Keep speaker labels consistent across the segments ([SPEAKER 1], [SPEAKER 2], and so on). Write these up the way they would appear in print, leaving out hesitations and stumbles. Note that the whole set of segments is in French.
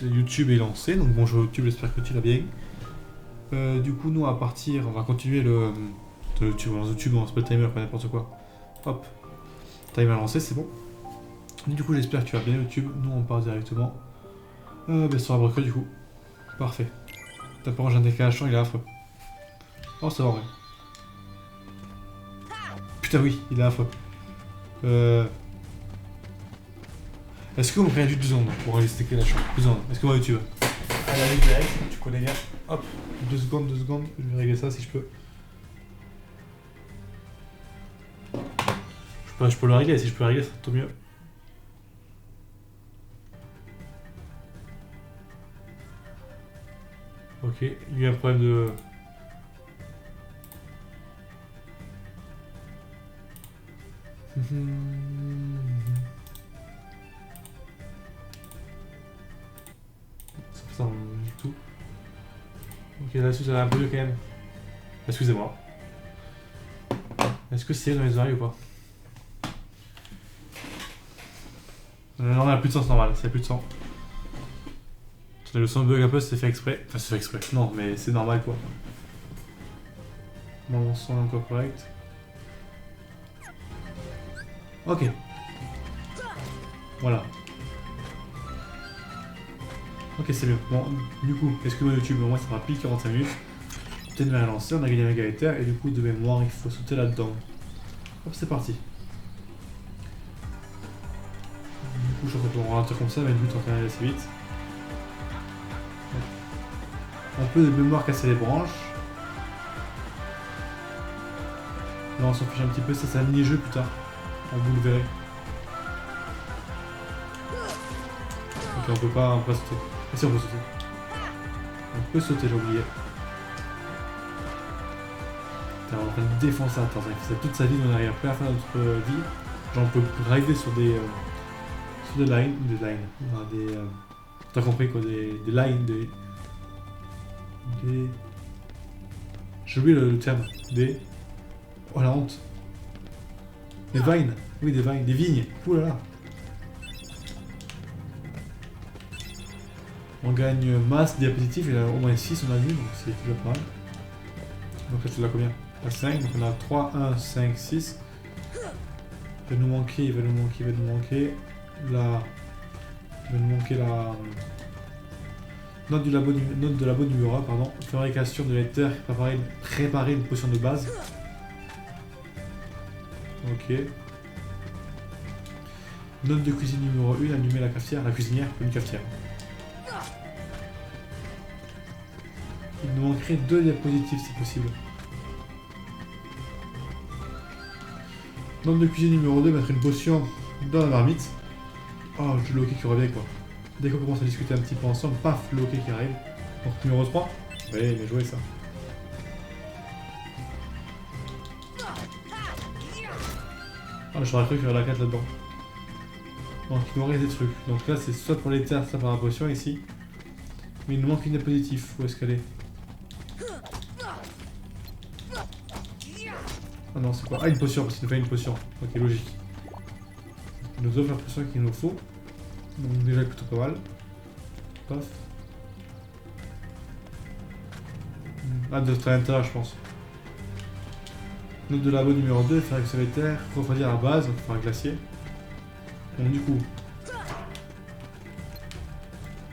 [SPEAKER 1] YouTube est lancé, donc bonjour YouTube, j'espère que tu vas bien. Du coup, nous, on va partir, on va continuer le YouTube, on lance YouTube, on lance pas le timer, pas n'importe quoi. Hop, timer lancé, c'est bon. Du coup, j'espère que tu vas bien YouTube. Nous, on part directement sur la brocante, du coup. Parfait. T'as pas rangé un décalage, il est affreux. Oh, ça va, vrai. Putain, oui, il est affreux. Est-ce qu'on réagit 2 secondes pour enregistrer la chambre 2 secondes. Est-ce que moi, YouTube allez, allez, direct, tu connais bien. Hop, 2 secondes, 2 secondes. Je vais régler ça si je peux. Je peux le régler, si je peux le régler, ça tout mieux. Ok, il y a un problème de... Ça du tout. Ok, là-dessus ça va un peu mieux quand même. Excusez-moi. Est-ce que c'est dans les oreilles ou pas? Non, il a plus de sens normal, ça a plus de sang. Le son bug un peu, c'est fait exprès. Enfin, c'est fait exprès. Non, mais c'est normal quoi. Bon, mon son est encore correct. Ok. Voilà. Ok, c'est mieux. Bon, du coup, excuse-moi YouTube, au moins ça fera pile 45 minutes. Peut-être bien lancé, on a gagné un égalitaire et du coup, de mémoire, il faut sauter là-dedans. Hop, c'est parti. Du coup, je suis en train de rentrer comme ça, mais le but on va aller assez vite. Un peu de mémoire casser les branches. Là, on s'en fiche un petit peu, ça c'est un mini-jeu plus tard. Vous le verrez. Ok, on peut pas sauter. Ah si, on peut sauter. On peut sauter, j'ai oublié. On est en train de défoncer un temps. Il fait ça toute sa vie, on arrive après à la fin de notre vie. Genre, on peut rider sur des lines. Enfin, des. T'as compris quoi, des lines, des. J'ai oublié le terme. Des. Oh la honte. Des vines. Oui, des vines. Des vignes. Ouh là là. On gagne masse diapositive, il y en a au moins 6 on a vu, donc c'est déjà pas mal. Donc là tu l'as combien? À 5, donc on a 3, 1, 5, 6. Il va nous manquer, il va nous manquer la... Il va nous manquer la... Note de labo numéro 1, pardon. Fabrication de l'éther, préparer une potion de base. Ok. Note de cuisine numéro 1, allumer la cafetière, la cuisinière, une cafetière. Il nous manquerait 2 diapositives si possible. Note de cuisine numéro 2, mettre une potion dans la marmite. Oh, le hockey qui revient quoi. Dès qu'on commence à discuter un petit peu ensemble, paf, le hockey qui arrive. Donc numéro 3. Ouais, bien joué ça. Ah, j'aurais cru qu'il y aurait la 4 là-dedans. Donc il nous reste des trucs. Donc là, c'est soit pour les terres, soit pour la potion ici. Mais il nous manque une diapositive. Où est-ce qu'elle est? Ah non, c'est quoi? Ah, une potion, parce qu'il nous fait une potion. Ok, logique. Il nous offre la potion qu'il nous faut. Donc déjà plutôt pas mal. Paf. Ah, de très intérêt, je pense. Note de labo numéro 2, faire avec l'éther, refroidir la base, donc faire un glacier. Donc du coup,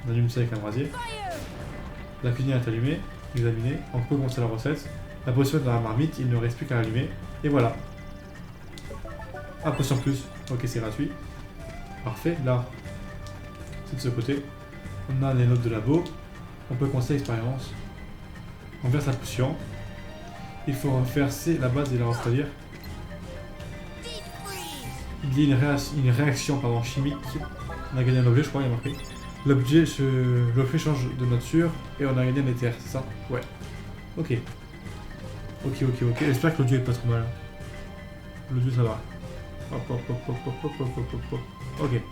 [SPEAKER 1] on allume ça avec un brasier. La cuisinière est allumée, examinée, on peut commencer la recette. La potion est dans la marmite, il ne reste plus qu'à allumer. Et voilà. Ah, potion plus. Ok, c'est gratuit. Parfait, là, c'est de ce côté. On a les notes de labo. On peut commencer l'expérience. On verse la potion. Il faut verser la base et la refroidir. Il y a une réaction chimique. On a gagné un objet, je crois, il y a marqué. L'objet change de nature et on a gagné un éther, c'est ça? Ouais. Ok. Ok. J'espère que l'audio est pas trop mal. L'audio ça va. Hop. Ok.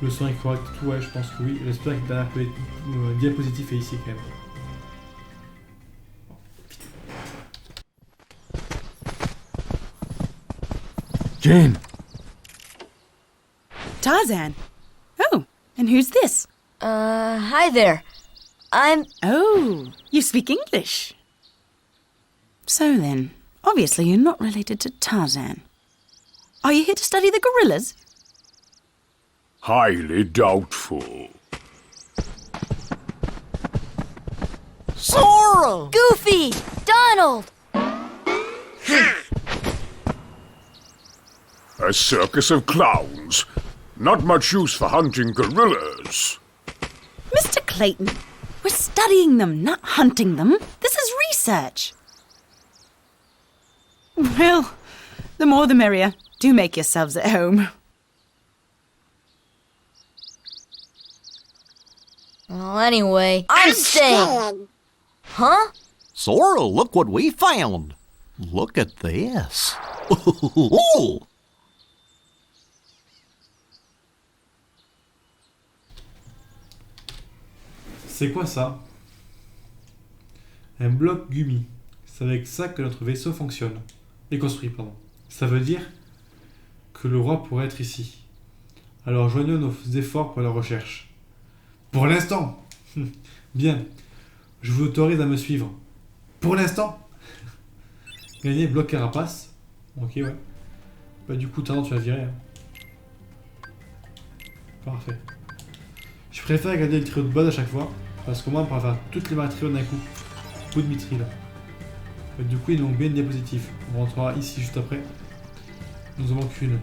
[SPEAKER 1] Le son est correct, tout, ouais, je pense que oui. J'espère que la dernière diapositive est ici quand même.
[SPEAKER 2] Jane!
[SPEAKER 3] Tarzan. Oh, and who's this?
[SPEAKER 2] Hi there.
[SPEAKER 3] Oh, you speak English. So then, obviously you're not related to Tarzan. Are you here to study the gorillas?
[SPEAKER 4] Highly doubtful.
[SPEAKER 5] Sora!
[SPEAKER 2] Goofy! Donald!
[SPEAKER 4] A circus of clowns. Not much use for hunting gorillas.
[SPEAKER 3] Mr. Clayton, we're studying them, not hunting them. This is research. Well, the more the merrier. Do make yourselves at home.
[SPEAKER 2] Well, anyway, I'm staying. Huh?
[SPEAKER 5] Sora, look what we found. Look at this.
[SPEAKER 1] C'est quoi ça? Un bloc Gumi. C'est avec ça que notre vaisseau fonctionne. Est construit, pardon. Ça veut dire que le roi pourrait être ici. Alors joignons nos efforts pour la recherche. Pour l'instant. Bien. Je vous autorise à me suivre. Pour l'instant. Gagner bloc carapace. Ok, ouais. Bah du coup, Tarzan, tu vas virer. Hein. Parfait. Je préfère garder le trio de base à chaque fois. Parce qu'au moins on pourra faire toutes les matériaux d'un coup. Coup de mitri là. Et du coup, il nous manque bien une diapositive. On rentrera ici juste après. Il nous en manque une.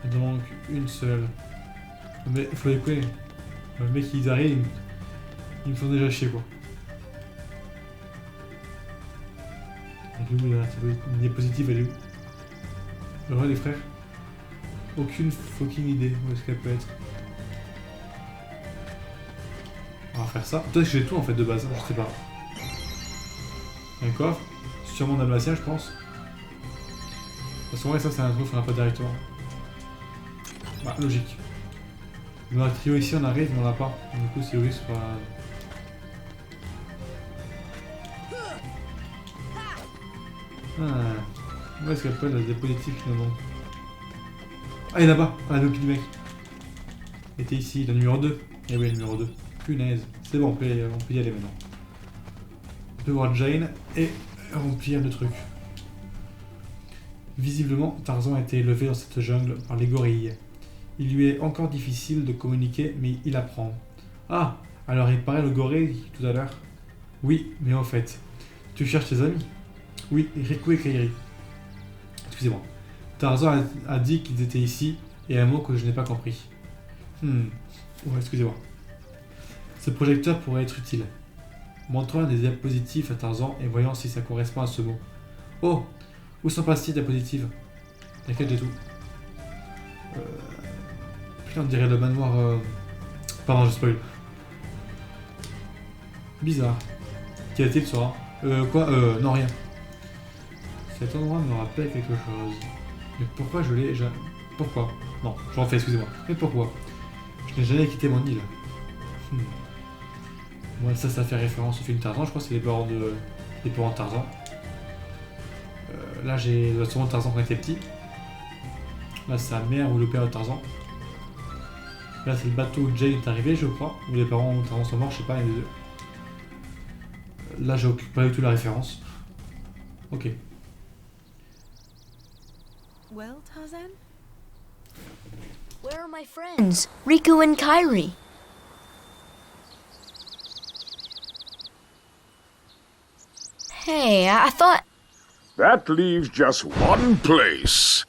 [SPEAKER 1] Il nous en manque une seule. Mais il faut les couper. Le mec, ils arrivent, ils me font déjà chier quoi. Elle est où la diapositive, elle est où? Alors les frères, aucune fucking idée où est-ce qu'elle peut être. On va faire ça. Peut-être que j'ai tout en fait de base, je sais pas. Un coffre, sûrement dalmatien je pense. Parce qu'en vrai ça c'est un truc qu'on n'a pas directement. Bah logique. Dans le trio ici on arrive mais on l'a pas. Du coup c'est risque pas. Ah. Où est-ce qu'elle peut être la diapositive finalement? Ah il est là-bas, ah le pied du mec. Il était ici, le numéro 2. Eh oui le numéro 2. Punaise. C'est bon, on peut y aller maintenant. On peut voir Jane et remplir le truc. Visiblement, Tarzan a été élevé dans cette jungle par les gorilles. Il lui est encore difficile de communiquer, mais il apprend. Ah, alors il paraît le gorille tout à l'heure. Oui, mais en fait, tu cherches tes amis? Oui, Riku et Kairi. Excusez-moi. Tarzan a dit qu'ils étaient ici, et un mot que je n'ai pas compris. Ouais, excusez-moi. Ce projecteur pourrait être utile. Montrons des diapositives à Tarzan et voyons si ça correspond à ce mot. Oh! Où sont passées les diapositives? T'inquiète, j'ai tout. Putain, on dirait le manoir... Pardon, je spoil. Bizarre. Qu'y a-t-il, Sora? Quoi? Non, rien. Cet endroit me rappelle quelque chose. Mais pourquoi je l'ai... Pourquoi? Non, je refais, excusez-moi. Mais pourquoi? Je n'ai jamais quitté mon île. Ouais, ça fait référence au film Tarzan, je crois que c'est les parents de Tarzan. Là, j'ai sûrement Tarzan quand il était petit. Là, c'est sa mère ou le père de Tarzan. Là, c'est le bateau où Jane est arrivé, je crois. Où les parents de Tarzan sont morts, je sais pas, les deux. Là, j'ai pas du tout la référence. Ok.
[SPEAKER 3] Well, Tarzan?
[SPEAKER 2] Where are my friends? Riku and Kairi. Hey, I thought...
[SPEAKER 4] That leaves just one place.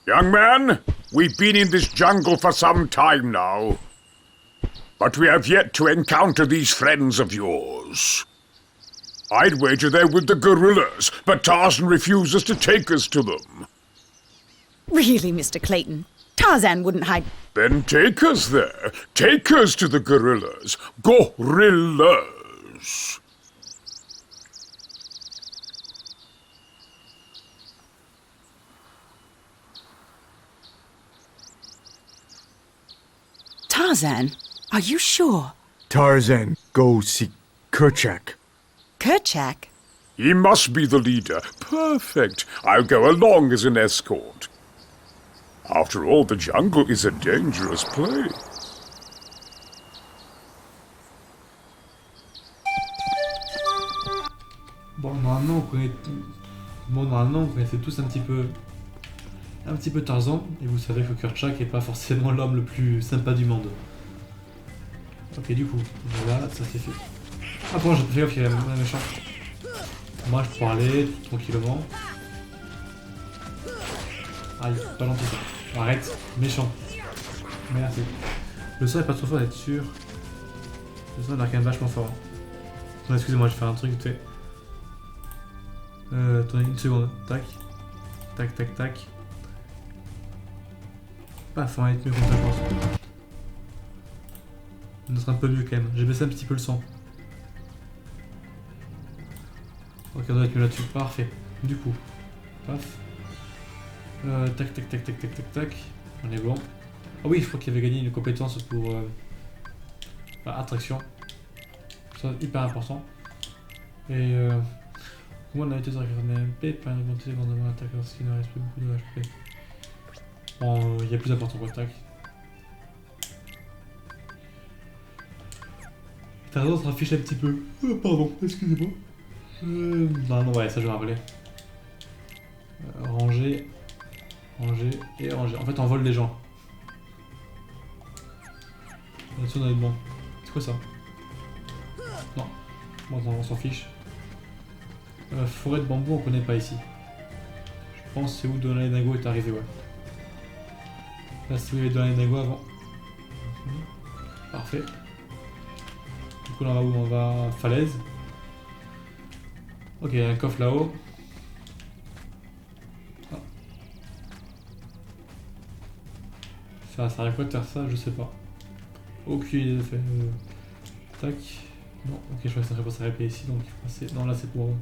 [SPEAKER 4] Young man, we've been in this jungle for some time now. But we have yet to encounter these friends of yours. I'd wager they're with the gorillas, but Tarzan refuses to take us to them.
[SPEAKER 3] Really, Mr. Clayton? Tarzan wouldn't hide...
[SPEAKER 4] Then take us there. Take us to the gorillas. Gorillas.
[SPEAKER 3] Tarzan, are you sure?
[SPEAKER 6] Tarzan, go see Kerchak.
[SPEAKER 3] Kerchak?
[SPEAKER 4] He must be the leader. Perfect. I'll go along as an escort. After all, the jungle is a dangerous place.
[SPEAKER 1] Bon, normalement, vous connaissez tous un petit peu Tarzan, et vous savez que Kerchak est pas forcément l'homme le plus sympa du monde. Ok, du coup, voilà, ça c'est fait. Ah bon, j'ai pas fait gaffe qu'il y avait un méchant. Moi, je peux aller tranquillement. Aïe, pas gentil ça. Arrête, méchant. Merci. Le son est pas trop fort, d'être sûr. Le son a l'air quand même vachement fort. Non, excusez-moi, je vais faire un truc vite fait. Attendez une seconde. Tac. Tac, tac, tac. Ah, ça va être mieux comme ça, je pense. Ça doit être un peu mieux quand même. J'ai baissé un petit peu le son. Ok, on doit être mieux là-dessus. Parfait. Du coup. Paf. Tac, tac, tac, tac, tac, tac, tac. On est bon. Ah oui, je crois qu'il avait gagné une compétence pour attraction. Ça, hyper important. Et comment on a été sur la carte MP, pas une augmentée grandement l'attaque lorsqu'il ne reste plus beaucoup de HP. Bon, il y a plus important pour l'attaque. Tarzan se raffiche un petit peu. Pardon, excusez-moi. Non, ouais, ça je vais me rappeler. Ranger. Ranger et ranger. En fait, on vole des gens. Là-dessus, on a bon. C'est quoi ça? Non. Bon, on s'en fiche. Forêt de bambou, on connaît pas ici. Je pense c'est où Donalinago est arrivé, ouais. Là, c'est où il y avait Donalinago avant. Parfait. Du coup, là, on va où? On va à falaise. Ok, il y a un coffre là-haut. Ah. Ça sert à quoi de faire ça? Je sais pas. Aucune idée de faire. Tac. Non, ok, je crois que ça serait pas s'arrêter ici, donc non, là c'est pour.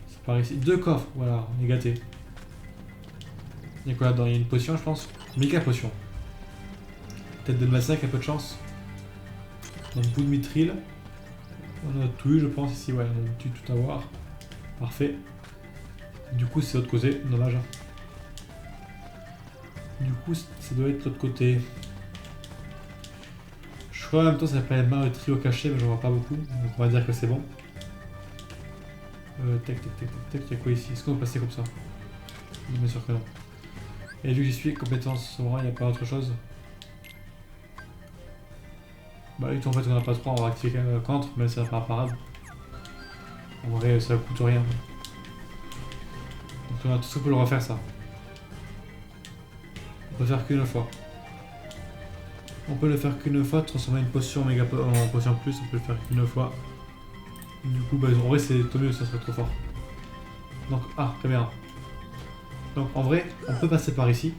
[SPEAKER 1] C'est par ici. 2 coffres, voilà, on est gâté. Il y a quoi là-dedans? Il y a une potion, je pense. Méga potion. Tête de massacre, un peu de chance. Donc, bout de mithril. On a tout eu, je pense, ici, ouais, on a dû tout avoir. Parfait. Du coup, c'est l'autre côté, dommage. Du coup, ça doit être l'autre côté. Je crois en même temps ça s'appelle le trio caché, mais j'en vois pas beaucoup, donc on va dire que c'est bon. Tac, tac, tac, tac, tac, il y a quoi ici? Est-ce qu'on peut passer comme ça? Bien sûr que non. Et vu que j'y suis, compétence Sora, il n'y a pas autre chose. Bah, en fait, on n'a pas 3, on va activer contre, mais ça va pas parade. En vrai, ça coûte rien. Donc, on a tout ce qu'on peut le refaire, ça. On peut faire qu'une fois. On peut le faire qu'une fois, transformer une potion en potion plus, on peut le faire qu'une fois. Du coup, bah, en vrai, c'est tant mieux, ça serait trop fort. Donc, caméra. Donc, en vrai, on peut passer par ici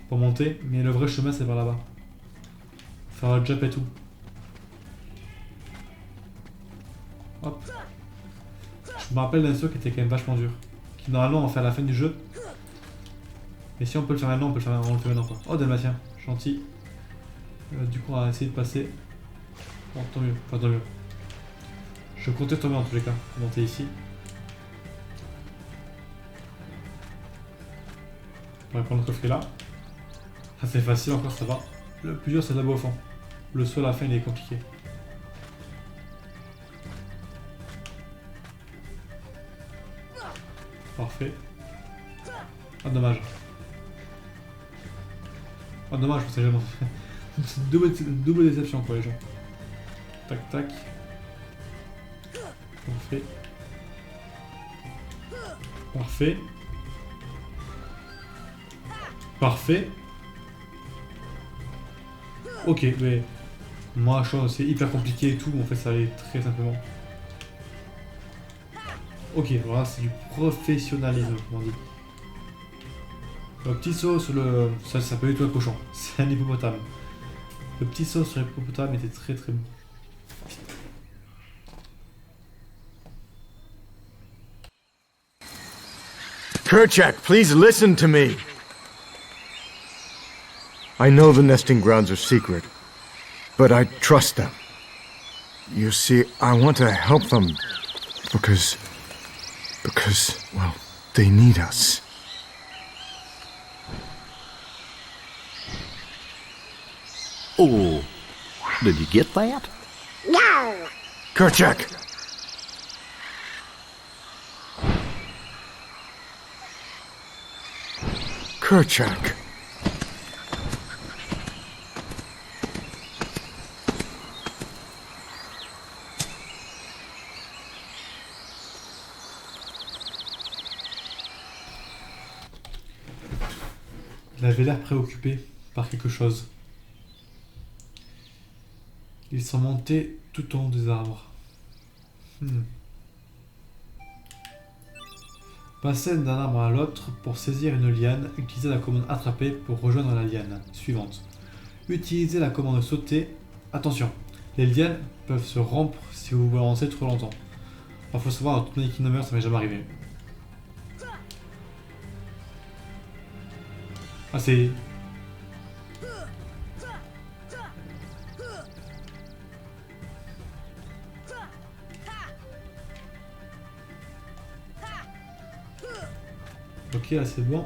[SPEAKER 1] pour monter, mais le vrai chemin, c'est par là-bas. Faire un jump et tout. Hop. Je me rappelle d'un saut qui était quand même vachement dur. Qui normalement on fait à la fin du jeu. Mais si on peut le faire maintenant, on peut le faire maintenant, on le fait maintenant quoi. Oh Dalmatien, gentil. Du coup on va essayer de passer. Bon tant mieux, enfin tant mieux. Je comptais tomber en tous les cas, pour monter ici. On va prendre le coffret là. Ça c'est facile encore, ça va. Le plus dur c'est là-bas au fond. Le saut à la fin il est compliqué. Parfait. Ah dommage. Ah dommage, je sais jamais. double déception quoi les gens. Tac tac. Parfait. Parfait. Parfait. Ok, mais moi je trouve que c'est hyper compliqué et tout, en fait ça allait très simplement. Ok, voilà, c'est du professionnalisme, comme on dit. Le petit saut sur le... Ça peut être un cochon, c'est un hippopotame. Le petit saut sur l'hippopotame était très très bon.
[SPEAKER 6] Kerchak, please listen to me. I know the nesting grounds are secret, but I trust them. You see, I want to help them because, well, they need us.
[SPEAKER 5] Oh, did you get that?
[SPEAKER 6] Kerchak! Kerchak!
[SPEAKER 1] Il avait l'air préoccupé par quelque chose. Il s'en montait tout en haut des arbres. Passer d'un arbre à l'autre pour saisir une liane, utiliser la commande attraper pour rejoindre la liane suivante. Utilisez la commande sauter. Attention, les lianes peuvent se rompre si vous vous lancez trop longtemps. Il faut savoir, dans toute ma Kingdom Hearts, ça m'est jamais arrivé. Ah, c'est... Ok, là c'est bon.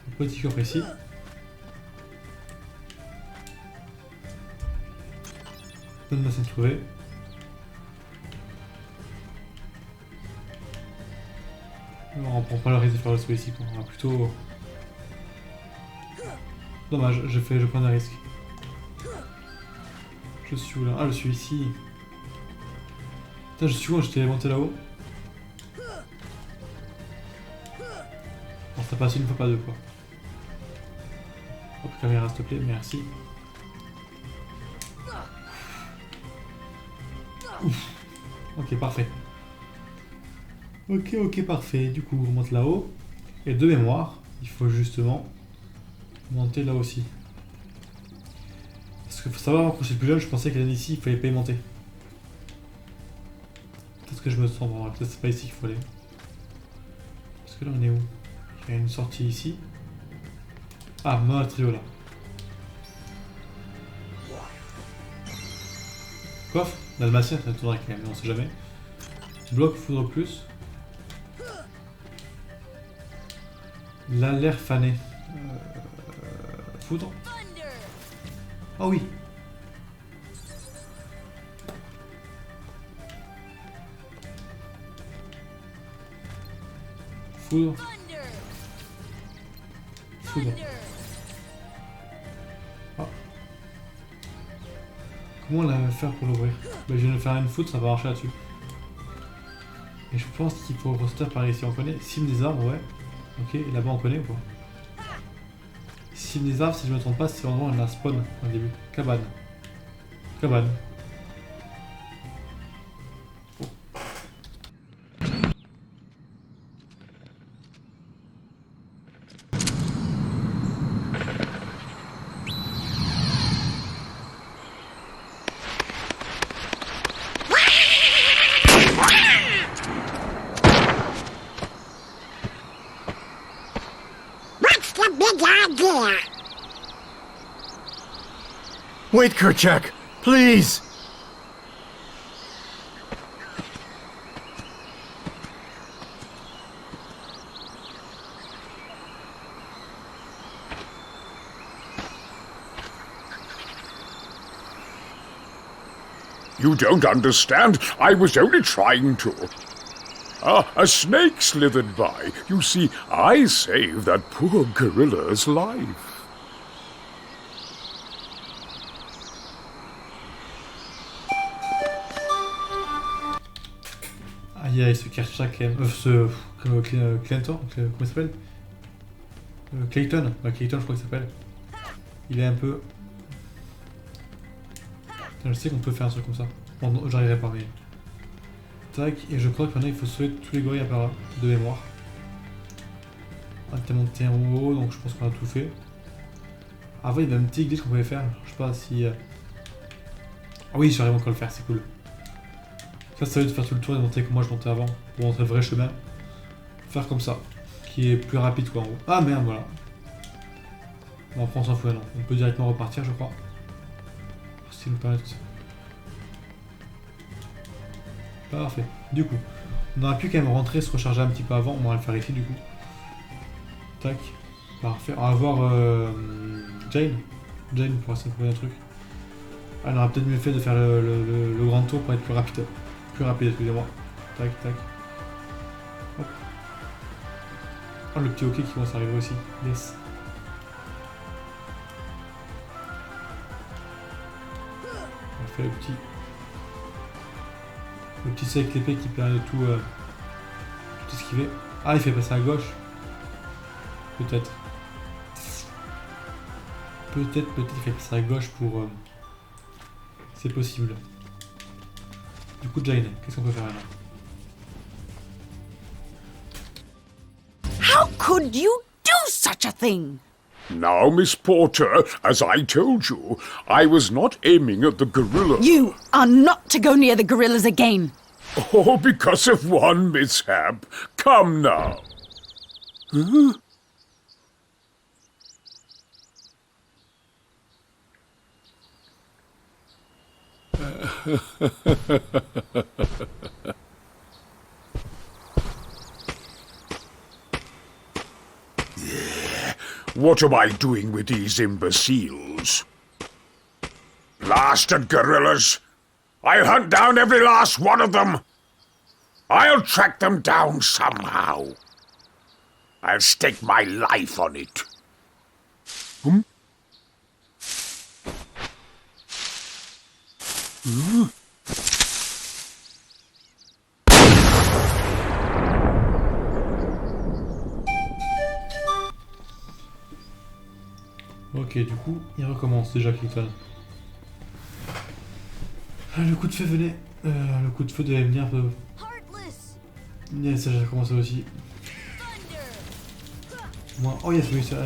[SPEAKER 1] Un petit coffre ici. Bonne masse à trouver. Alors, on prend pas le risque de faire le saut ici, quoi. On va plutôt... Dommage, je prends un risque. Je suis où là? Ah, je suis ici. Putain, je suis où? J'étais monté là-haut. Ça passe une fois, pas deux fois. Hop, caméra s'il te plaît, merci. Ouf. Ok, parfait. Ok, parfait. Du coup, on remonte là-haut. Et de mémoire, il faut justement monter là aussi. Parce qu'il faut savoir, quand j'étais plus jeune, je pensais qu'à ici, il fallait pas y monter. Peut-être que je me sens, peut-être c'est pas ici qu'il faut aller. Parce que là, on est où? Il y a une sortie ici. Ah, mort trio là. Coffre, Dalmatien, ça tournerait quand même, mais on sait jamais. Petit bloc, foudre plus. Là, l'air fané. Foudre. Ah oui. Foudre. Foudre. Ah. Comment on la va faire pour l'ouvrir? Bah, je viens de faire une foudre, ça va marcher là-dessus. Et je pense qu'il faut rester par ici, on connaît. Cime des arbres, ouais. Ok, et là-bas on connaît ou quoi? Cime des arbres, si je me trompe pas, c'est vraiment la spawn au début. Cabane. Cabane.
[SPEAKER 6] Wait, Kerchak! Please!
[SPEAKER 4] You don't understand. I was only trying to. A snake slithered by. You see, I saved that poor gorilla's life.
[SPEAKER 1] Aïe aïe, ce Kerchak, Clinton, comment il s'appelle? Clayton, Clayton je crois qu'il s'appelle. Il est un peu... Putain, je sais qu'on peut faire un truc comme ça. Bon, j'arriverai pas, mais... Tac, et je crois que maintenant il faut sauver tous les gorilles par là, de mémoire. On était monté en haut, donc je pense qu'on a tout fait. Avant il y avait un petit glitch qu'on pouvait faire, je sais pas si... Ah oui, j'arrive encore à le faire, c'est cool. Ça va de faire tout le tour et de montrer comme moi je montais avant, pour montrer le vrai chemin. Faire comme ça, qui est plus rapide quoi en gros. Ah merde, voilà. Bon, après on s'en fout, non. On peut directement repartir, je crois. Si nous permet tout ça. Parfait. Du coup, on aurait pu quand même rentrer, se recharger un petit peu avant. On va le faire ici du coup. Tac. Parfait. On va voir Jane. Jane pourra se trouver un truc. Ah, on aurait peut-être mieux fait de faire le grand tour pour être plus rapide. Plus rapide, excusez-moi. Tac, tac. Hop. Oh, le petit hockey qui commence à arriver aussi. Yes. On fait le petit saut avec l'épée qui permet de tout esquiver. Ah, il fait passer à gauche. Peut-être. Peut-être il fait passer à gauche pour... C'est possible. Du coup, Jane, qu'est-ce qu'on peut faire maintenant?
[SPEAKER 3] How could you do such a thing?
[SPEAKER 4] Now, Miss Porter, as I told you, I was not aiming at the gorilla.
[SPEAKER 3] You are not to go near the gorillas again.
[SPEAKER 4] Oh, because of one mishap. Come now. Huh? What am I doing with these imbeciles? Blasted gorillas! I'll hunt down every last one of them! I'll track them down somehow. I'll stake my life on it. Hmm?
[SPEAKER 1] Ok, du coup, il recommence déjà Clinton. Le coup de feu venait. Le coup de feu devait venir de... Yes, ça j'ai commencé aussi. Moi... Oh yes, oui, ça...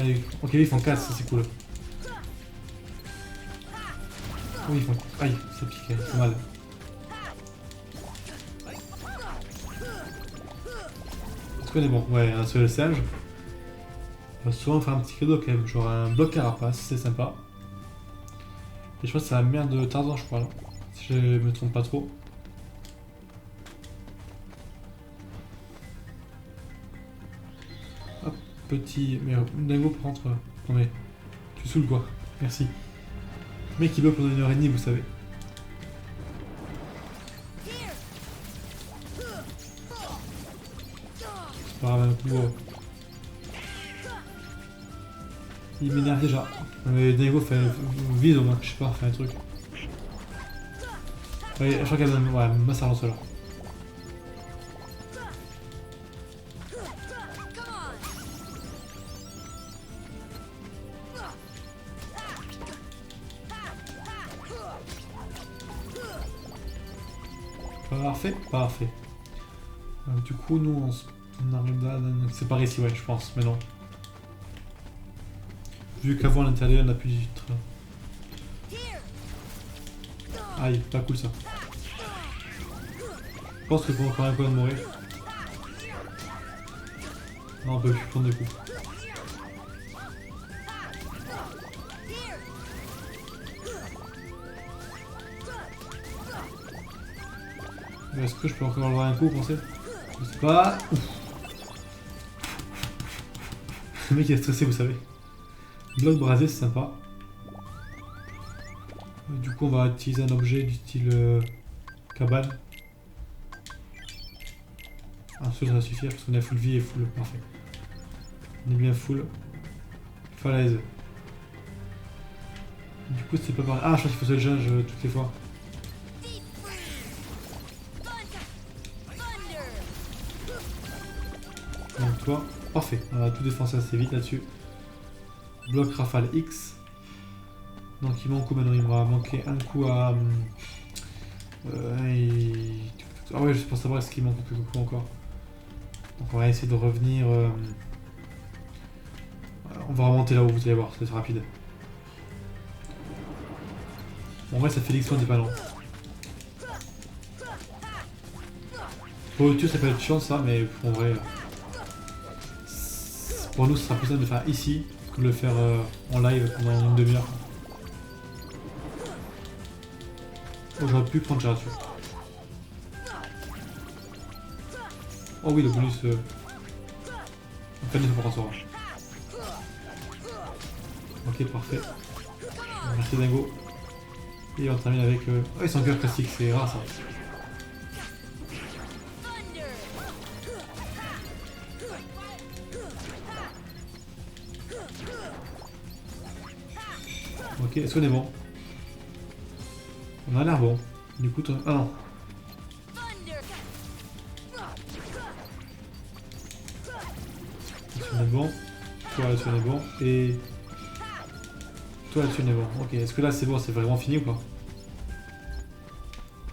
[SPEAKER 1] Ok, ils font 4, ça c'est cool. Oui, ils font... Aïe, ça pique, c'est mal. En tout cas, on est bon. Ouais, un seul singe. On va souvent faire un petit cadeau quand même, genre un bloc carapace, c'est sympa. Et je crois que c'est la mère de Tarzan, je crois, là. Si je me trompe pas trop. Hop, petit... Mais Dingo, par contre... Non mais... Tu saoules quoi. Merci. Le mec il bloque pendant 1h30, vous savez. C'est pas grave, un coup... Il m'énerve déjà. Mais Dingo fait vise au moins, je sais pas, fait un truc. Ouais, je crois qu'elle a une masse à lancer là. Parfait, parfait. Du coup, nous on arrive là. C'est par ici, ouais, je pense, mais non. Vu qu'avant à l'intérieur on a pu du train. Aïe, pas cool ça. Je pense que pour encore un coup de mourir. Non, on peut plus prendre des coups. Est-ce que je peux encore avoir un coup, vous pensez? Je sais pas. Ouf. Le mec il est stressé, vous savez. Bloc brasé, c'est sympa. Du coup, on va utiliser un objet du style cabane. Un seul, ça va suffire parce qu'on est full vie et full. Parfait. On est bien full. Falaise. Du coup, c'est pas pareil. Ah, je crois qu'il faut se ginge toutes les fois. Donc, toi, parfait. On va tout défoncer assez vite là-dessus. Bloc rafale X. Donc il manque où maintenant? Il va manquer un coup à... Ah ouais, juste pour savoir est-ce qu'il manque quelques coups encore. Donc on va essayer de revenir... On va remonter là où vous allez voir, c'est rapide. Bon, en vrai ça fait l'X1 des ballons. Pour le tuer ça peut être chiant ça, mais en vrai... Pour nous ce sera plus simple de faire ici que de le faire en live pendant une demi-heure. Oh, j'aurais pu prendre cher dessus. Oh oui, le bonus... En fait, il faut prendre ça. Ok, parfait. Merci Dingo. Et on termine avec... Oh, ils sont cœur classique, c'est rare ça. Ok, est-ce qu'on est bon? On a l'air bon. Du coup, ah non. Là-dessus on est bon. Toi là-dessus on est bon. Et... toi là-dessus on est bon. Ok, est-ce que là c'est bon, c'est vraiment fini ou pas?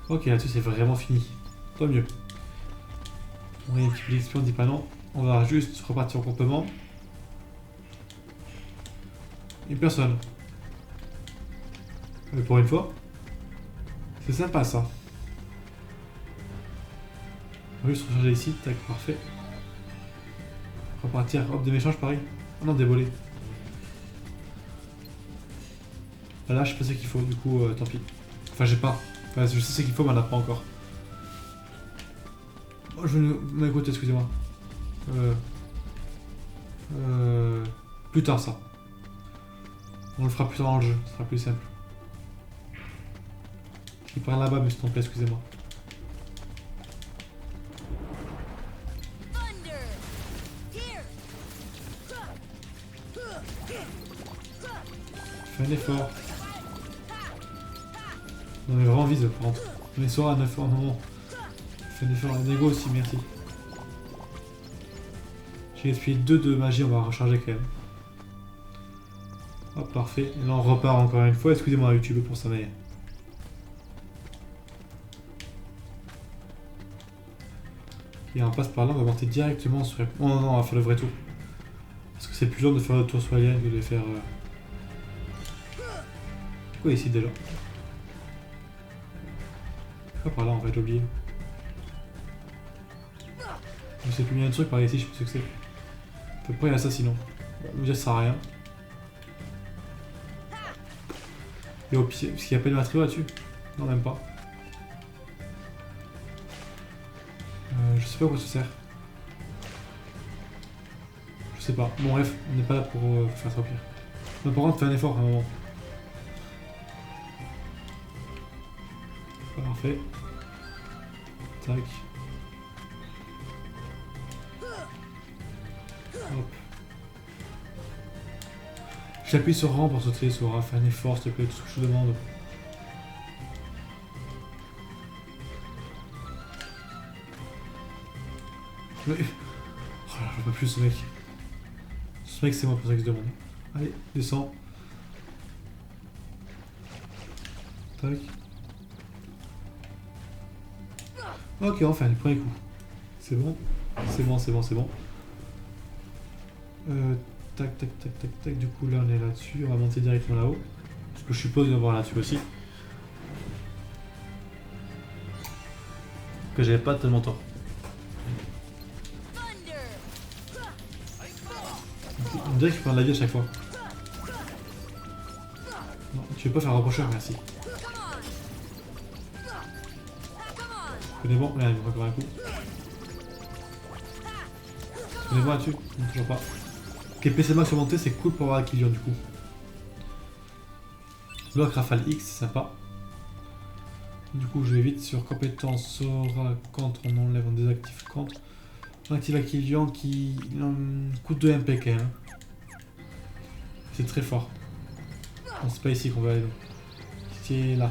[SPEAKER 1] Ok, là-dessus c'est vraiment fini. Tant mieux. On a une petite XP, on dit pas non. On va juste repartir au campement. Et personne. Mais pour une fois, c'est sympa ça. On va juste recharger ici, tac, parfait. Repartir, hop, des méchanges pareil. Ah non, des volets. Là, je sais pas ce qu'il faut, du coup, tant pis. Enfin, j'ai pas. Enfin, je sais ce qu'il faut, mais on n'a pas encore. Oh, je m'écoute, excusez-moi. Plus tard, ça. On le fera plus tard dans le jeu, ce sera plus simple. Je parle là-bas, mais s'il te plaît, excusez-moi. Fais un effort. On avait vraiment vise, par contre. On est sur à 9 en moment. Fais un effort, Nego aussi, merci. J'ai gaspillé 2 de magie, on va recharger quand même. Hop, parfait. Et là, on repart encore une fois. Excusez-moi, YouTube, pour ça, mais... et on passe par là, on va monter directement sur... oh non, non, on va faire le vrai tour. Parce que c'est plus long de faire le tour sur Alien que de faire... Pourquoi ici déjà? Pourquoi par là, en fait, j'ai oublié. Je sais plus bien de trucs par ici, je sais pas ce que c'est. À peu près, il y a ça sinon. Bon, déjà, ça sert à rien. Et au pied, parce qu'il n'y a pas de matériau là-dessus? Non, même pas. Je sais pas à quoi ça sert. Je sais pas. Bon bref, on n'est pas là pour faire ça au pire. Mais par contre, fais un effort à un moment. Parfait. Tac. Hop. J'appuie sur rang pour sauter sur Sora. Fais un effort, s'il te plaît, tout ce que je te demande. Mais... oh là, je peux plus ce mec. Ce mec, c'est moi pour ça que je demande. Allez, descends. Tac. Ok, enfin, le premier coup. C'est bon. C'est bon, c'est bon, c'est bon. Tac, tac, tac, tac, tac. Du coup, là, on est là-dessus. On va monter directement là-haut. Parce que je suppose qu'il va y avoir là-dessus aussi. Que j'avais pas tellement tort. On dirait qu'il prend de la vie à chaque fois. Non, tu veux pas faire un rapprocheur, merci. Connais-moi, là, il me encore un coup. Connais-moi là-dessus? Non, toujours pas. Ok, PC Max surmonté, c'est cool pour avoir Killian du coup. Bloc Rafale X, c'est sympa. Du coup, je vais vite sur compétence Sora, contre, on enlève, on désactive contre. On active Aquilion qui coûte 2 MP quand même. C'est très fort. Non, c'est pas ici qu'on va aller donc. C'est là.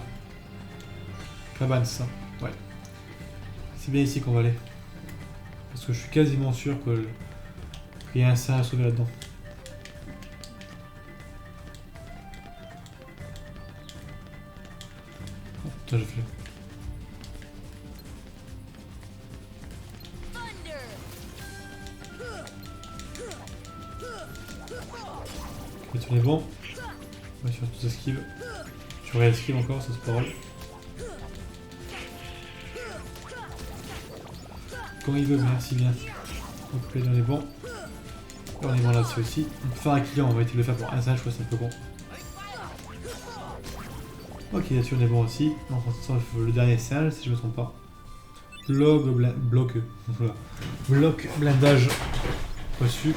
[SPEAKER 1] Cabane, ça. Ouais. C'est bien ici qu'on va aller. Parce que je suis quasiment sûr qu'il y a un singe à sauver là-dedans. Oh putain, j'ai fait. Ok, tu es bon. On va sur tous esquives. Tu réesquives encore, ça c'est pas grave. Quand il veut, merci bien. Donc là on est bon. Là on est bon là-dessus aussi. On peut faire un client, on va essayer de le faire pour un singe, je crois que c'est un peu bon. Ok, là-dessus on est bon aussi. Donc on sort le dernier singe si je me trompe pas. Bloc blindage reçu.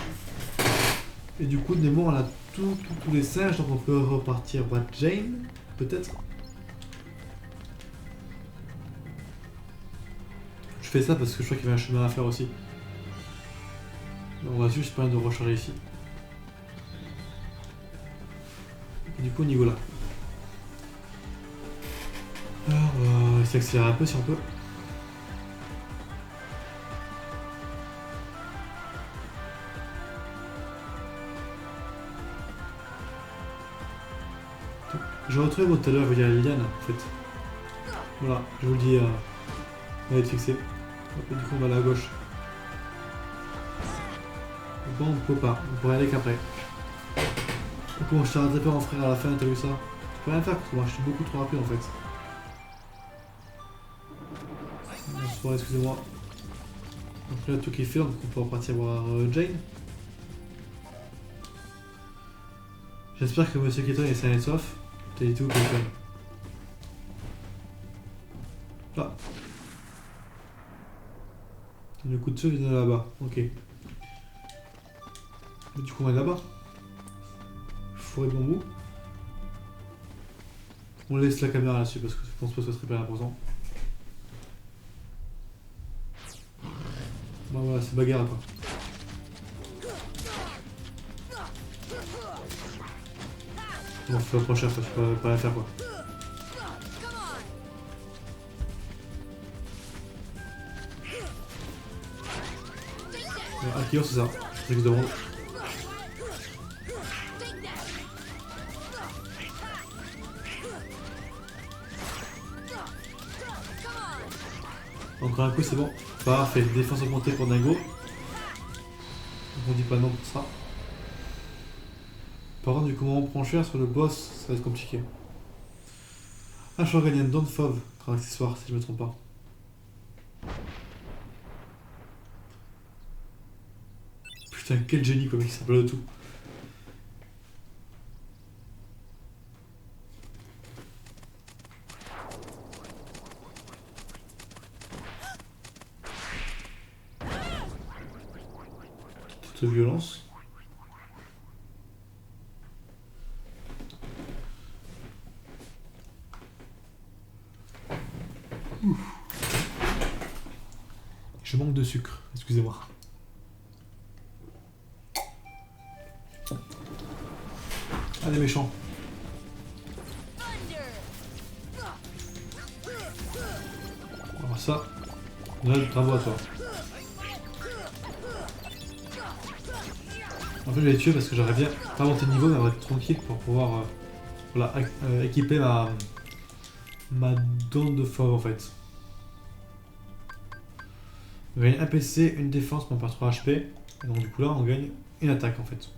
[SPEAKER 1] Et du coup Nemo on l'a tous les singes, donc on peut repartir voir Jane, peut-être. Je fais ça parce que je crois qu'il y avait un chemin à faire aussi. On va juste pas de recharger ici. Et du coup, au niveau là. Alors, on va essayer d'accélérer un peu si on peut. J'ai retrouvé tout à l'heure, il y a la liane en fait. Voilà, je vous le dis, on va être fixé. Hop, et du coup, on va aller à gauche. Bon, on peut pas, on pourrait aller qu'après. Du coup, je t'ai rattrapé en frère à la fin, t'as vu ça? Je peux rien faire parce que moi je suis beaucoup trop rapide en fait. Bonsoir, excusez-moi. Donc là, tout qui est fait, donc on peut repartir voir Jane. J'espère que Monsieur Keaton est sain et sauf. T'as dit tout, quelqu'un. Là. Le coup de feu vient de là-bas, ok. Mais du coup, on est là-bas. Forêt de bambou. On laisse la caméra là-dessus parce que je pense pas que ce serait pas important. Bah voilà, c'est bagarre quoi. Bon, faut approcher, faut pas la faire quoi. Akio, c'est ça. C'est que de rond. Encore un coup, c'est bon. Parfait. Défense augmentée pour Dingo. Donc on dit pas non pour ça. Par contre, du coup, on prend cher sur le boss, ça va être compliqué. Ah, je suis gagné un don de fauve, comme accessoire, si je me trompe pas. Putain, quel génie, quoi, mec, ça s'appelle le tout. Toute violence. Je manque de sucre, excusez-moi. Allez méchants. Alors ça, là, bravo à toi. En fait je vais les tuer parce que j'aurais bien pas monté de niveau mais on va être tranquille pour pouvoir voilà, équiper ma donne de fauve en fait. On gagne un PC, une défense, mais on perd 3 HP. Et donc du coup là on gagne une attaque en fait.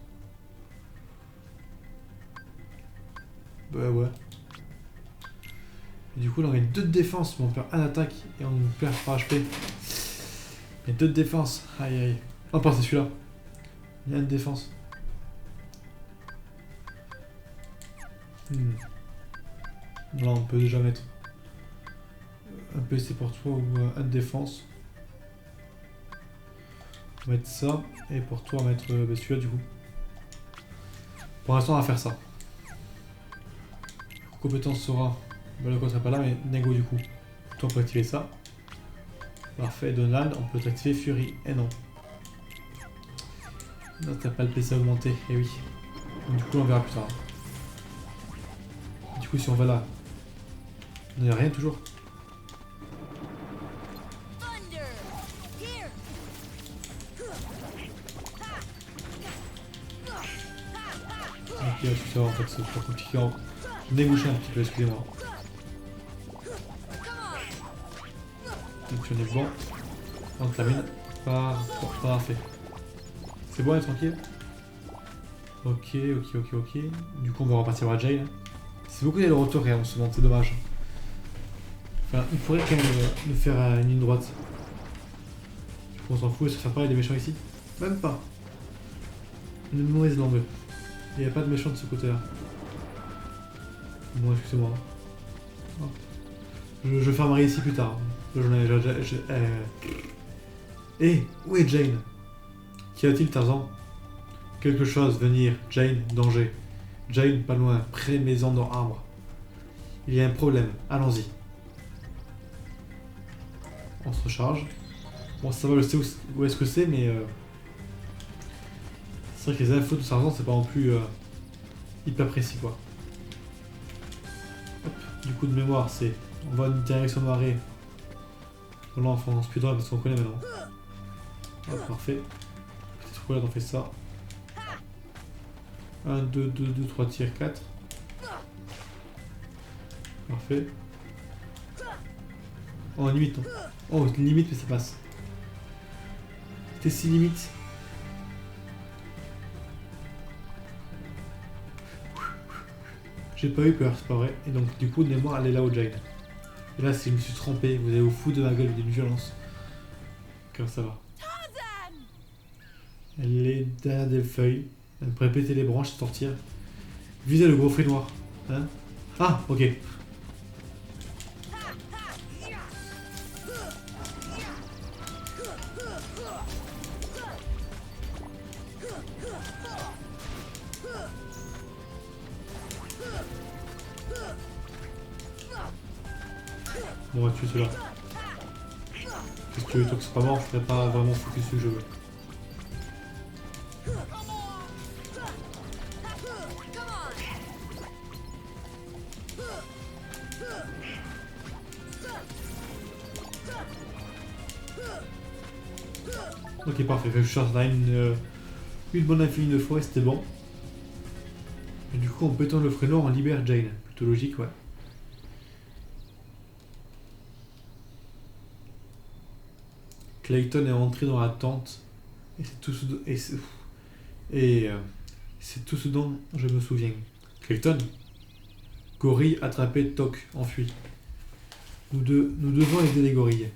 [SPEAKER 1] Bah ouais. Et du coup là on gagne 2 de défense, mais on perd 1 attaque et on perd 3 HP. Et 2 de défense, aïe aïe. Oh pas c'est celui-là. Il y a une défense. Là on peut déjà mettre un PC pour toi ou un de défense. On va mettre ça, et pour toi on va mettre celui-là du coup. Pour l'instant on va faire ça. Compétence sera, bah, le code sera pas là mais Nego du coup. Toi on peut activer ça. Parfait, Donald, on peut activer Fury, et non. Non t'as pas le PC augmenté, et oui. Donc, du coup on verra plus tard. Du coup si on va là, il n'y a rien toujours. Ok, tout ça en fait c'est trop compliqué. Je vais boucher un petit peu, excusez-moi. Donc on est bon. On termine. Parfait. C'est bon, on est tranquille. Ok. Du coup on va repartir à Jane. C'est beaucoup d'aller-retour et on se monte, c'est dommage. Enfin, il faudrait quand même nous faire une ligne droite. Du coup on s'en fout, est-ce que ça paraît des méchants ici? Même pas. Une mauvaise langue. Il n'y a pas de méchants de ce côté-là. Bon, excusez-moi. Je fermerai ici plus tard. Eh, où est Jane? Qu'y a-t-il, Tarzan? Quelque chose, venir. Jane, danger. Jane, pas loin. Près maison dans arbre. Il y a un problème. Allons-y. On se recharge. Bon, ça va, je sais où est-ce que c'est, mais... c'est vrai que les infos de Tarzan, c'est pas non plus hyper précis, quoi. Hop, du coup, de mémoire, c'est... On va en direction marée. Bon, là, on fait un speedrun parce qu'on connaît maintenant. Hop, parfait. Petite roulade, on fait ça. 1, 2, 2, 2, 3 tirs, 4. Parfait. Oh, limite, non. Oh, limite, mais ça passe. C'était si limite. J'ai pas eu peur, c'est pas vrai. Et donc, du coup, de mémoire, elle est là au Jane. Et là, si je me suis trompé, vous allez au fou de ma gueule d'une violence. Comme ça va. Elle est derrière des feuilles. Elle pourrait péter les branches et sortir. Visez le gros fruit noir. Hein? Ah, ok. Bon, on va tuer celui-là. Qu'est-ce que tu veux, toi que c'est pas mort, je ferais pas vraiment focus sur le jeu. Ok, parfait, je cherche là une bonne infinie de fois et c'était bon. Et du coup, en pétant le freinot, on libère Jane. Plutôt logique, ouais. Clayton est entré dans la tente et c'est tout ce dont, c'est tout ce dont je me souviens. Clayton, gorille attrapé, Toc, enfui. Nous devons aider les gorilles.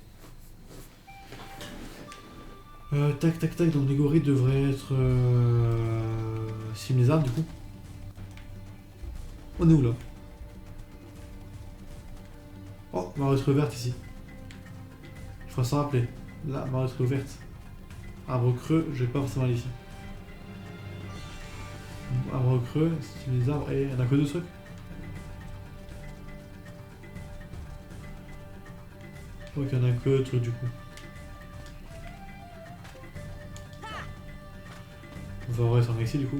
[SPEAKER 1] Tac, tac, tac, donc les gorilles devraient être... Sim les arbres, du coup. On est où, là? Oh, ma ruche verte, ici. Il faut s'en rappeler. Là, ma ruche ouverte. Arbre creux, je vais pas forcément aller ici. Arbre creux, Sim les arbres, et il y en a que deux trucs. Je crois qu'il y en a que deux trucs, du coup. On va redescendre ici du coup.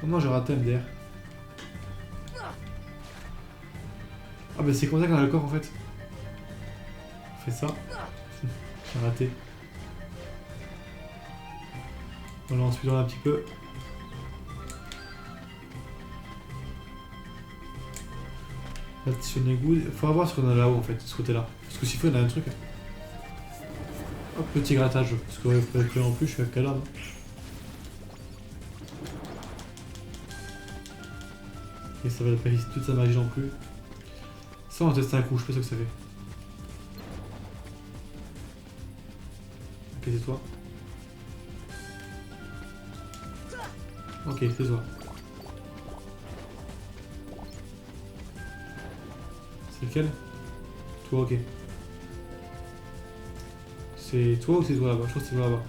[SPEAKER 1] Oh non, j'ai raté MDR. Ah bah c'est comme ça qu'on a le corps en fait. On fait ça. J'ai raté. Voilà, on suit un petit peu. Additionner good. Faut voir ce qu'on a là-haut en fait, de ce côté-là. Parce que s'il faut, il y en a un truc. Hop, petit grattage, parce que ouais, en plus je suis FK là. Et ça va pas ici toute sa magie non plus. Ça on va tester un coup, je sais pas ce que ça fait. Ok, c'est toi. Ok, c'est toi. C'est lequel? Toi, ok. C'est toi ou c'est toi là-bas? Je crois que c'est toi là-bas.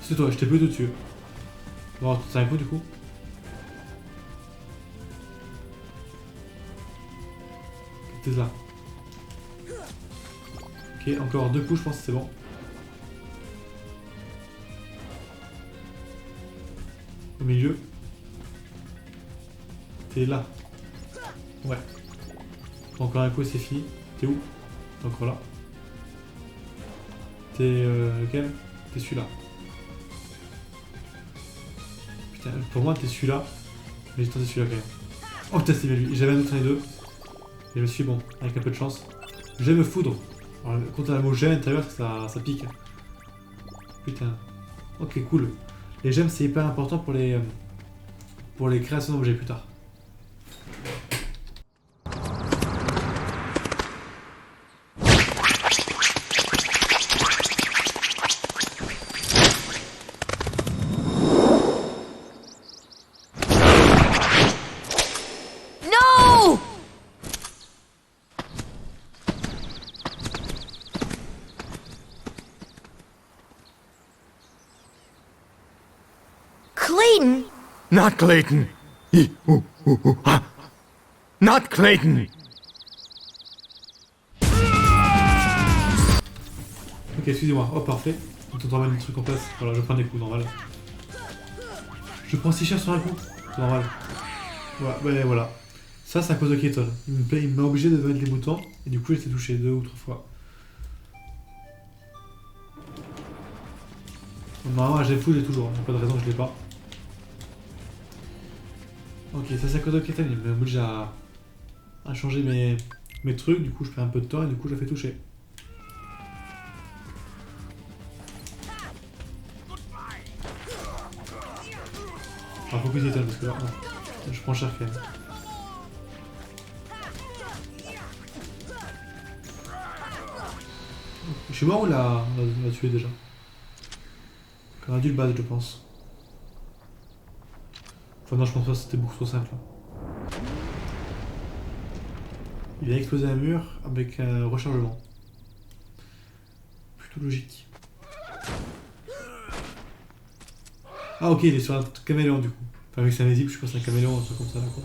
[SPEAKER 1] C'est toi, je t'ai plutôt dessus. Bon, c'est un coup du coup. T'es là. Ok, encore deux coups, je pense que c'est bon. Au milieu. T'es là. Ouais. Encore un coup, c'est fini. T'es où? T'es encore là. T'es lequel? T'es celui-là. Putain, pour moi t'es celui-là. Mais j'ai tenté celui-là quand même. Oh putain, c'est bien lui. J'avais un autre dans les deux. Et je me suis dit, bon, avec un peu de chance. J'aime me foudre. Alors, quand t'as le mot j'aime à l'intérieur, ça pique. Putain. Ok, cool. Les gemmes, c'est hyper important pour les créations d'objets plus tard.
[SPEAKER 2] No! Clayton!
[SPEAKER 6] Not Clayton! Ha. Not Clayton!
[SPEAKER 1] Ok, excusez-moi. Oh, parfait. On t'entend remettre le truc en place. Voilà, je prends des coups, normal. Je prends 6 cher sur un coup. C'est normal. Voilà, ouais, voilà. Ça, c'est à cause de Keaton. Il m'a obligé de mettre les boutons. Et du coup, j'ai été touché 2 ou 3 fois. Normalement, j'ai le fou, j'ai toujours. Il n'y a pas de raison que je l'ai pas. Ok, ça, c'est à cause de Keaton. Il m'oblige à changer mes trucs. Du coup, je perds un peu de temps et du coup, je la fais toucher. Alors, faut plus Keaton parce que là, non. Je prends cher quand même. Je suis mort ou l'a tué déjà? On a dû le battre, je pense. Enfin non, je pense pas, c'était beaucoup trop simple. Il a explosé un mur avec un rechargement. Plutôt logique. Ah ok, il est sur un caméléon du coup. Enfin vu que c'est invisible, je pense que c'est un caméléon, un truc comme ça là quoi.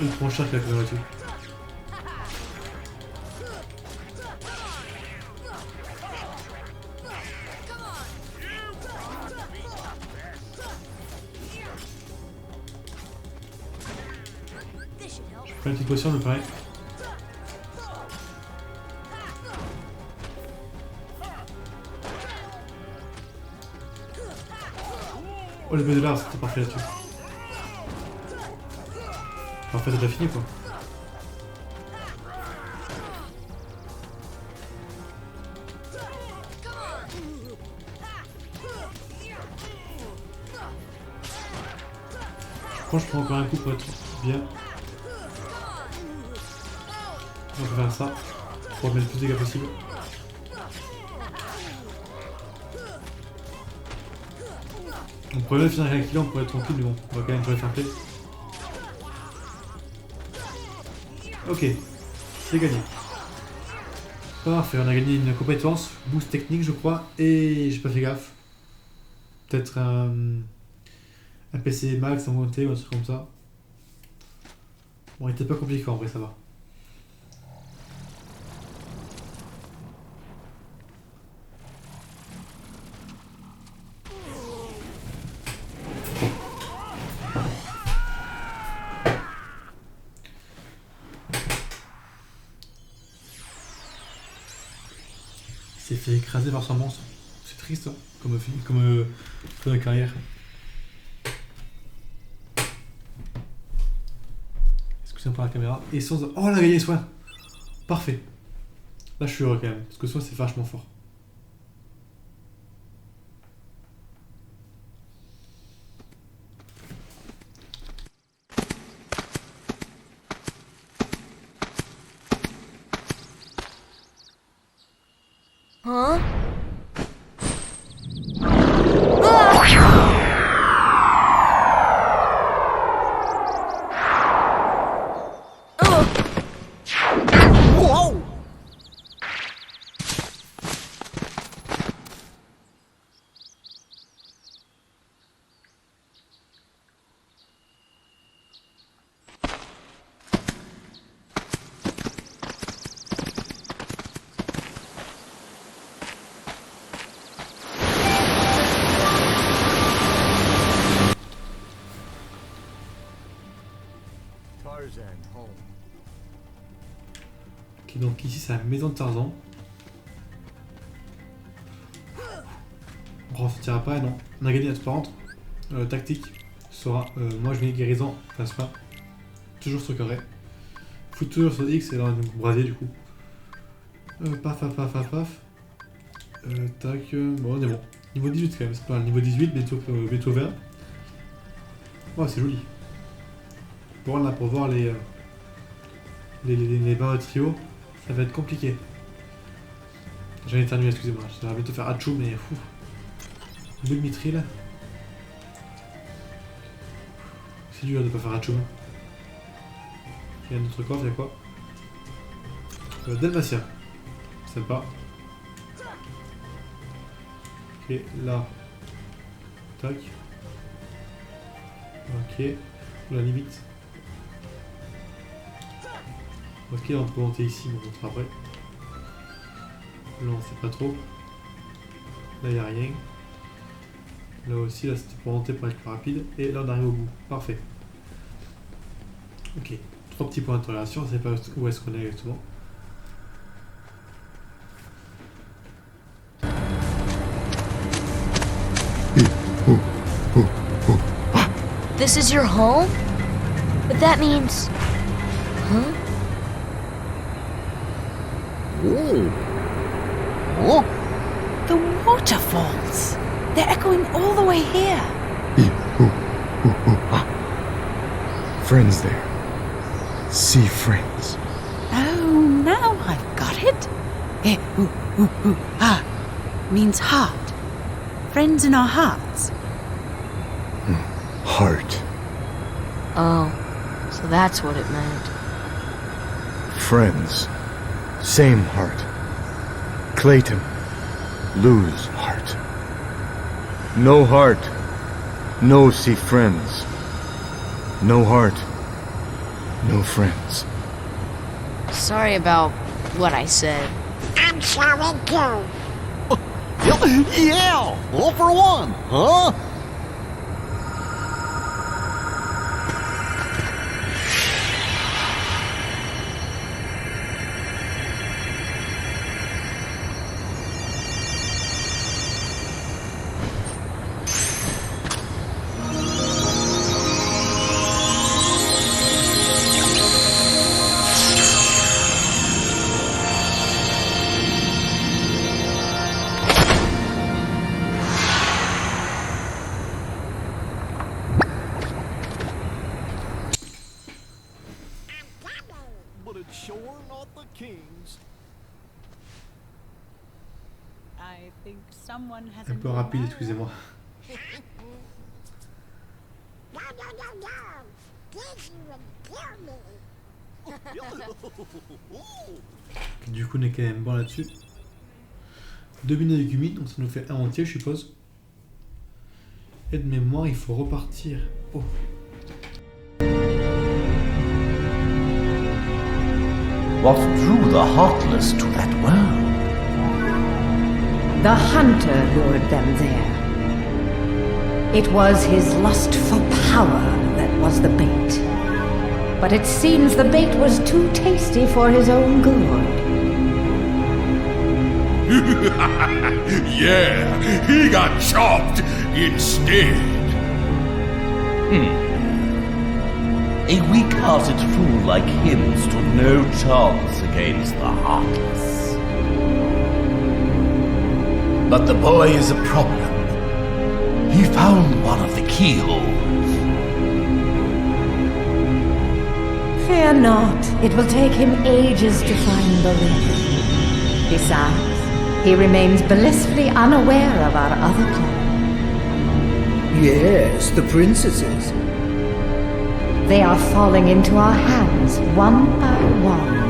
[SPEAKER 1] Il prend cher que la caméra dessus. Je prends une petite potion, me paraît. Oh, le bœuf de l'art, c'était parfait là-dessus. En fait, c'est déjà fini quoi. Je pense que je prends encore un coup pour être bien. On va faire ça pour mettre le plus de dégâts possible. On pourrait même finir avec un kill, on pourrait être tranquille, mais bon, on va quand même jouer faire play. Ok, c'est gagné. Parfait, on a gagné une compétence, boost technique je crois, et j'ai pas fait gaffe. Peut-être un PC max en montée ou un truc comme ça. Bon, il était pas compliqué en vrai, ça va. Il s'est fait écraser par son monstre. C'est triste, hein, comme carrière. Excusez-moi pour la caméra. Et sans... Oh, on a gagné soin. Parfait. Là, je suis heureux quand même, parce que soin, c'est vachement fort.
[SPEAKER 2] Huh?
[SPEAKER 5] Whoa!
[SPEAKER 6] Tarzan home.
[SPEAKER 1] Ok, donc ici, c'est la maison de Tarzan. On ne sortira pas, non. On a gagné notre par contre. Tactique sera, moi je mets guérison, enfin soit toujours sur carré. Faut toujours sur X et là on est brasier du coup. Paf paf paf paf paf. Tac, bon on est bon. Niveau 18 quand même, c'est pas mal. Niveau 18, bientôt 20. Oh c'est joli. Bon là pour voir les barres de trio, ça va être compliqué. J'en ai éternué, excusez-moi. J'aimerais bientôt faire Hachou mais fou. Bout de mitril. C'est dur de pas faire Hachou. Il y a notre coffre, il y a quoi? Dalmatien. Sympa. Ok, là. Tac. Ok. La limite. Ok, on peut monter ici, on montrera après. Là, on sait pas trop. Là, il n'y a rien. Là aussi, là, c'était pour monter pour être plus rapide. Et là, on arrive au bout. Parfait. Ok. 3 petits points d'interrogation. On ne sait pas où est-ce qu'on est exactement.
[SPEAKER 2] This is your home? But that means... Huh?
[SPEAKER 5] Oh. Oh.
[SPEAKER 3] The waterfalls! They're echoing all the way here.
[SPEAKER 6] Friends there. See friends.
[SPEAKER 3] Oh, now I've got it. Ah means heart. Friends in our hearts.
[SPEAKER 6] Heart.
[SPEAKER 2] Oh, so that's what it meant.
[SPEAKER 6] Friends. Same heart. Clayton. Lose heart. No heart. No see friends. No heart. No friends.
[SPEAKER 2] Sorry about what I said.
[SPEAKER 7] I'm sorry too.
[SPEAKER 5] Yeah, all for one, huh? But it's sure not the king's.
[SPEAKER 3] I think someone has
[SPEAKER 1] Un peu rapide, excusez-moi.
[SPEAKER 7] No, no, no, no. This would kill me.
[SPEAKER 1] Qui du coup, on est quand même bon là-dessus. 2 minutes avec humide, donc ça nous fait un entier, je suppose. Et de mémoire, il faut repartir. Oh.
[SPEAKER 8] What drew the Heartless to that world?
[SPEAKER 9] The hunter lured them there. It was his lust for power that was the bait. But it seems the bait was too tasty for his own good.
[SPEAKER 4] Yeah, he got chopped instead.
[SPEAKER 8] A weak-hearted fool like him stood no chance against the Heartless. But the boy is a problem. He found one of the keyholes.
[SPEAKER 9] Fear not, it will take him ages to find the ring. Besides, he remains blissfully unaware of our other plan.
[SPEAKER 10] Yes, the princesses.
[SPEAKER 9] They are falling into our hands one by one.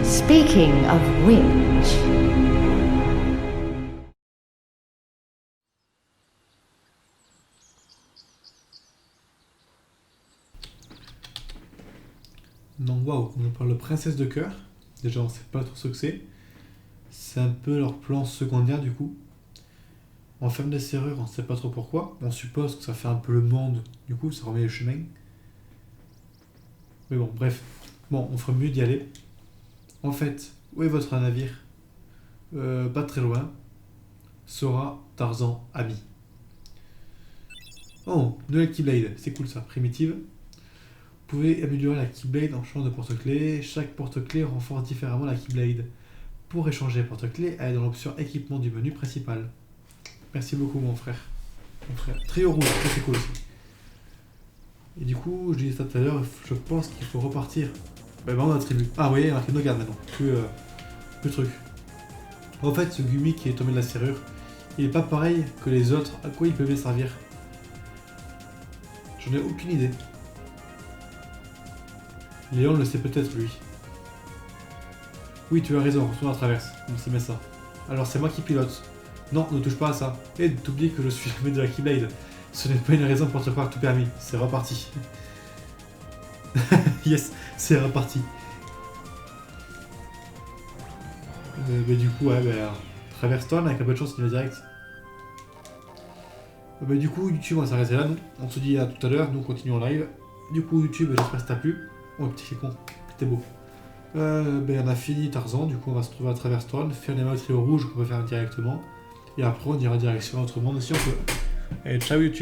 [SPEAKER 9] Speaking of which...
[SPEAKER 1] Donc waouh, on nous parle de princesse de cœur. Déjà on sait pas trop ce que c'est. C'est un peu leur plan secondaire du coup. On ferme des serrures, on sait pas trop pourquoi. On suppose que ça fait un peu le monde, du coup ça remet les chemins. Mais bon, bref. Bon, on ferait mieux d'y aller. En fait, où est votre navire? Pas très loin. Sora, Tarzan, Ami. Oh, de la Keyblade, c'est cool ça, primitive. Vous pouvez améliorer la Keyblade en changeant de porte-clés. Chaque porte-clés renforce différemment la Keyblade. Pour échanger porte-clés, allez dans l'option équipement du menu principal. Merci beaucoup mon frère. Trio rouge, ça, c'est cool aussi. Et du coup, je disais ça tout à l'heure, je pense qu'il faut repartir. Ben on attribue. Ah oui, on a fait nos gardes maintenant. Plus truc. En fait, ce Gumi qui est tombé de la serrure, il est pas pareil que les autres. À quoi il peut bien servir? J'en ai aucune idée. Léon le sait peut-être lui. Oui, tu as raison, retourne à traverse. Donc c'est bien ça. Alors c'est moi qui pilote. Non, ne touche pas à ça. Et t'oublies que je suis le maître de la Keyblade. Ce n'est pas une raison pour te faire tout permis. C'est reparti. Yes, c'est reparti. Mais du coup, ouais, traverse Town avec un peu de chance, il va direct. Du coup, YouTube, on va s'arrêter là. Nous, on se dit à tout à l'heure. Nous, on continue en live. Du coup, YouTube, j'espère que ça t'a plu. Oh, petit con, c'était beau. On a fini Tarzan. Du coup, on va se trouver à Traverse Town, faire les trio rouges qu'on peut faire directement. Et après, on ira direction à autre monde si on peut. Et ciao YouTube.